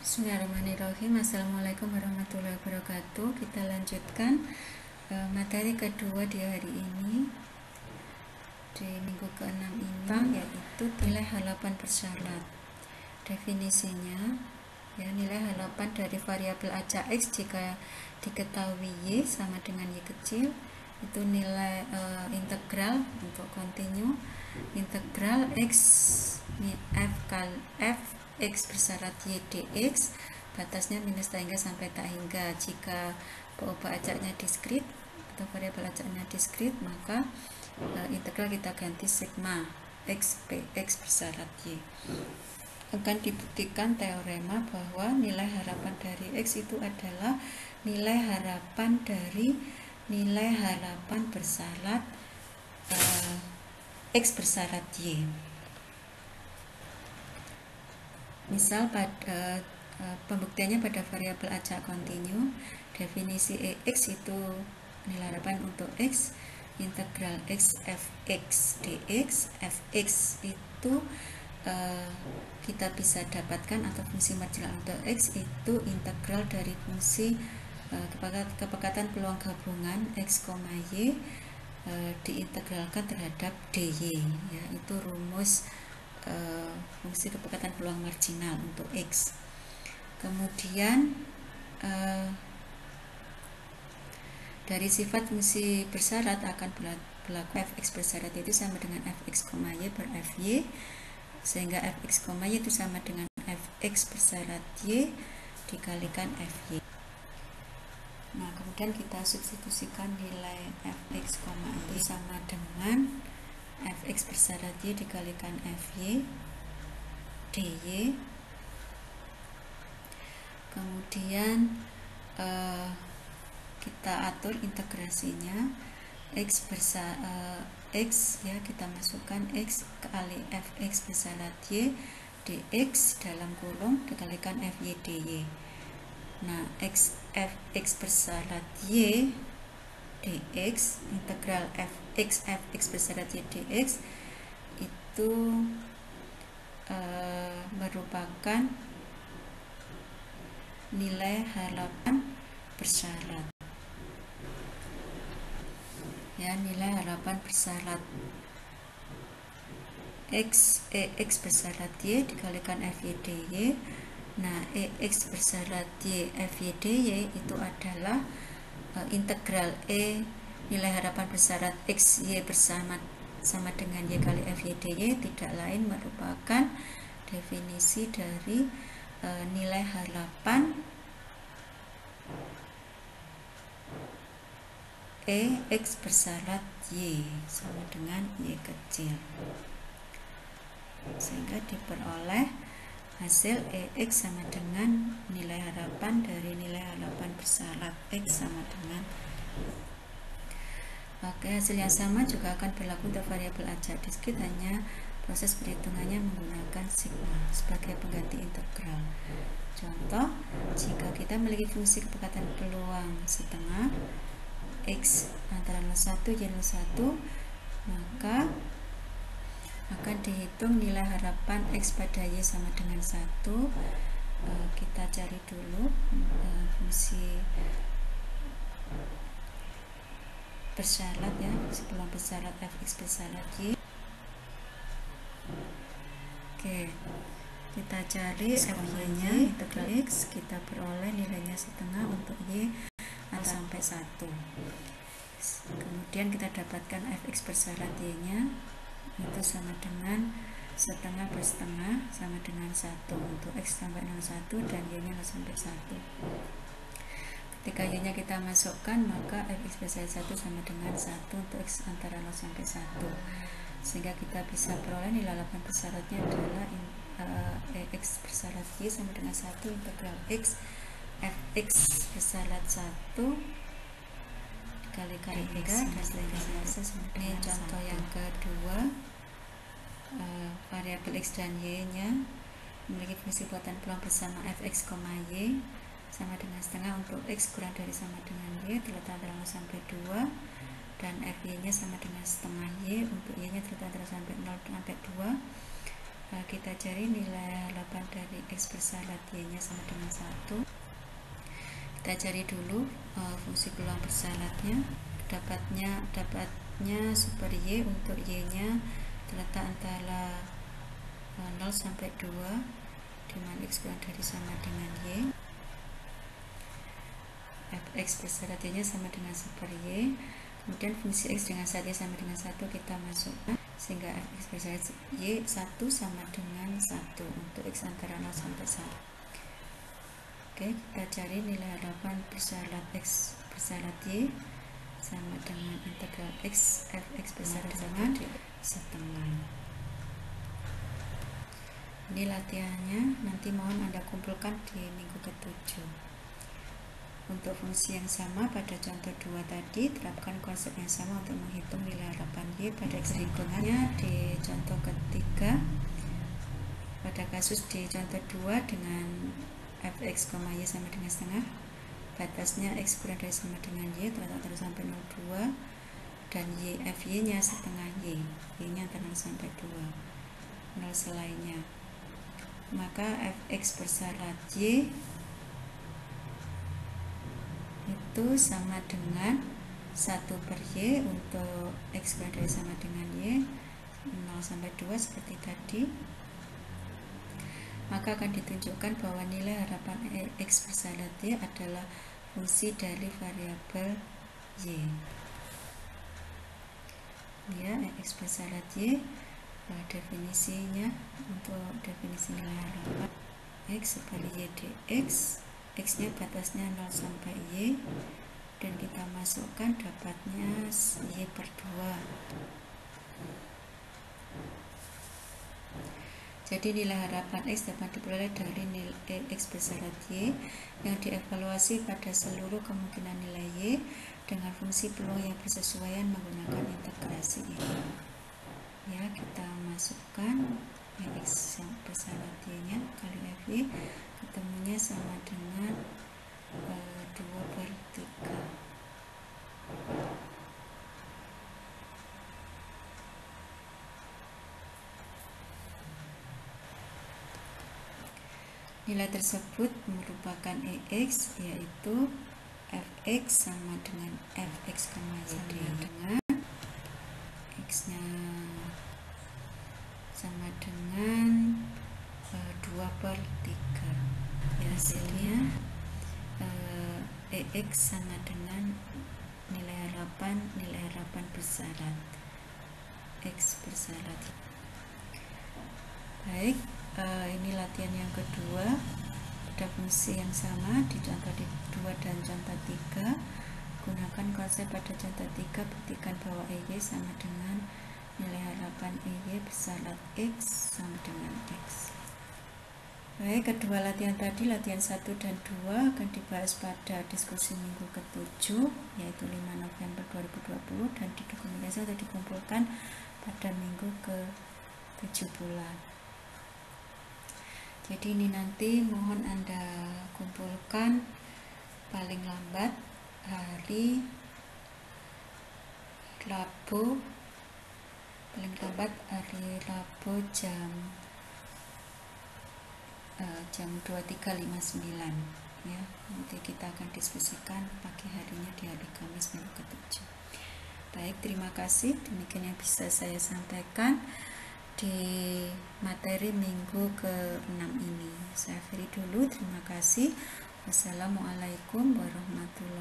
Bismillahirrahmanirrahim. Assalamualaikum warahmatullahi wabarakatuh. Kita lanjutkan materi kedua di hari ini, di minggu ke-6 ini, yaitu nilai harapan bersyarat. Definisinya, ya, nilai harapan dari variabel acak X jika diketahui Y sama dengan Y kecil, itu nilai integral untuk kontinu, integral X f X bersyarat Y dx, batasnya minus tak hingga sampai tak hingga. Jika perubahan acaknya diskrit atau variabel acaknya diskrit, maka integral kita ganti sigma X Px bersyarat Y. Akan dibuktikan teorema bahwa nilai harapan dari X itu adalah nilai harapan dari nilai harapan bersyarat X bersyarat Y. Misal pada pembuktiannya pada variabel acak kontinu, definisi EX itu nilai harapan untuk X, integral X fx dx. Fx itu kita bisa dapatkan, atau fungsi marginal untuk X itu integral dari fungsi kepekatan peluang gabungan X, Y diintegralkan terhadap dy, ya, itu rumus fungsi kepekatan peluang marginal untuk X. Kemudian dari sifat fungsi bersyarat akan berlaku fx bersyarat itu sama dengan fx, y per fy, sehingga fx, y itu sama dengan fx bersyarat y dikalikan fy. Nah, kemudian kita substitusikan nilai fx, y itu sama dengan fx bersyarat y dikalikan fy dy. Kemudian kita atur integrasinya x ya, kita masukkan x kali fx bersyarat y dx dalam kurung dikalikan fy dy. Nah, fx bersyarat y dx integral fx bersyarat y dx itu merupakan nilai harapan bersyarat, ya, nilai harapan bersyarat X bersyarat y dikalikan fy dy. Nah, X bersyarat y fy dy itu adalah integral nilai harapan bersyarat X y sama dengan y kali fy dy, tidak lain merupakan definisi dari nilai harapan X bersyarat y sama dengan y kecil, sehingga diperoleh hasil EX sama dengan nilai harapan dari nilai harapan bersyarat X sama dengan. Oke, hasil yang sama juga akan berlaku untuk variabel acak diskrit, hanya proses perhitungannya menggunakan sigma sebagai pengganti integral. Contoh, jika kita memiliki fungsi kepekatan peluang setengah X antara 01 y 01, maka akan dihitung nilai harapan X pada Y sama dengan 1. Kita cari dulu fungsi bersyarat, ya, fungsi peluang bersyarat fx bersyarat Y. Oke, kita cari fy nya integral X, kita peroleh nilainya setengah untuk Y sampai 1. Kemudian kita dapatkan fx bersyarat Y nya itu sama dengan setengah per setengah sama dengan 1 untuk X sampai 01 dan Y nya 0 sampai 1. Ketika Y nya kita masukkan, maka fx bersyarat 1 sama dengan 1 untuk X antara 0 sampai 1, sehingga kita bisa peroleh nilai harapan bersyaratnya adalah X bersyarat Y sama dengan 1 integral X fx bersyarat 1 dikalikan X dan ini contoh yang kedua. Variabel X dan Y nya memiliki fungsi kekuatan peluang bersama fx, y sama dengan setengah untuk X kurang dari sama dengan Y terletak antara 0 sampai 2, dan fy nya sama dengan setengah Y untuk Y nya terletak antara sampai 0 sampai 2. kita cari nilai harapan dari X bersyarat Y nya sama dengan 1. Kita cari dulu fungsi peluang bersyaratnya. Dapatnya super Y untuk Y nya terletak antara 0 sampai 2, dimana X kurang dari sama dengan Y. Fx bersyarat Y nya sama dengan super Y. Kemudian fungsi X dengan syarat Y sama dengan 1 kita masukkan, sehingga Fx bersyarat Y 1 sama dengan 1 untuk X antara 0 sampai 1. Oke, kita cari nilai harapan bersyarat X bersyarat Y sama dengan integral X Fx bersyarat dengan setengah. Ini latihannya, nanti mohon Anda kumpulkan di minggu ke-7. Untuk fungsi yang sama pada contoh 2 tadi, terapkan konsep yang sama untuk menghitung nilai harapan Y pada X berikutnya. Di contoh ketiga, pada kasus di contoh 2 dengan Fx, Y sama dengan setengah, batasnya X kurang dari sama dengan Y, terletak terus sampai 0,2, dan Fy nya setengah Y, Y nya antara 0 sampai 2, 0 selainnya. Maka Fx bersyarat Y itu sama dengan 1 per Y untuk X kurang dari sama dengan Y, 0 sampai 2 seperti tadi. Maka akan ditunjukkan bahwa nilai harapan X bersyarat Y adalah fungsi dari variabel Y. Ya, X bersyarat Y, definisinya untuk definisi nilai harapan X sebagai Y dx, X nya batasnya 0 sampai Y, dan kita masukkan dapatnya Y per 2. Jadi nilai harapan X dapat diperoleh dari nilai X bersyarat Y yang dievaluasi pada seluruh kemungkinan nilai Y dengan fungsi peluang yang bersesuaian menggunakan integrasi ini. Ya, kita masukkan X yang bersyarat Y nya kali Fy, ketemunya sama dengan 2/3. Nilai tersebut merupakan EX, yaitu Fx sama dengan Fx, Y dengan X nya sama dengan 2/3. Ya, hasilnya EX sama dengan nilai harapan bersyarat X bersyarat. Baik, ini latihan yang kedua pada fungsi yang sama di contoh 2 dan contoh 3. Gunakan konsep pada contoh 3, buktikan bahwa EY sama dengan nilai harapan EY bersyarat X sama dengan X. Baik, kedua latihan tadi, latihan 1 dan 2 akan dibahas pada diskusi minggu ke-7, yaitu 5 November 2020, dan didokumentasi atau dikumpulkan pada minggu ke-7 bulan. Jadi ini nanti mohon Anda kumpulkan paling lambat hari Rabu, jam 23.59 ya. Nanti kita akan diskusikan pagi harinya di hari Kamis minggu ke-7. Baik, terima kasih. Demikian yang bisa saya sampaikan di materi minggu ke-6 ini. Saya akhiri dulu. Terima kasih. Wassalamualaikum warahmatullahi wabarakatuh.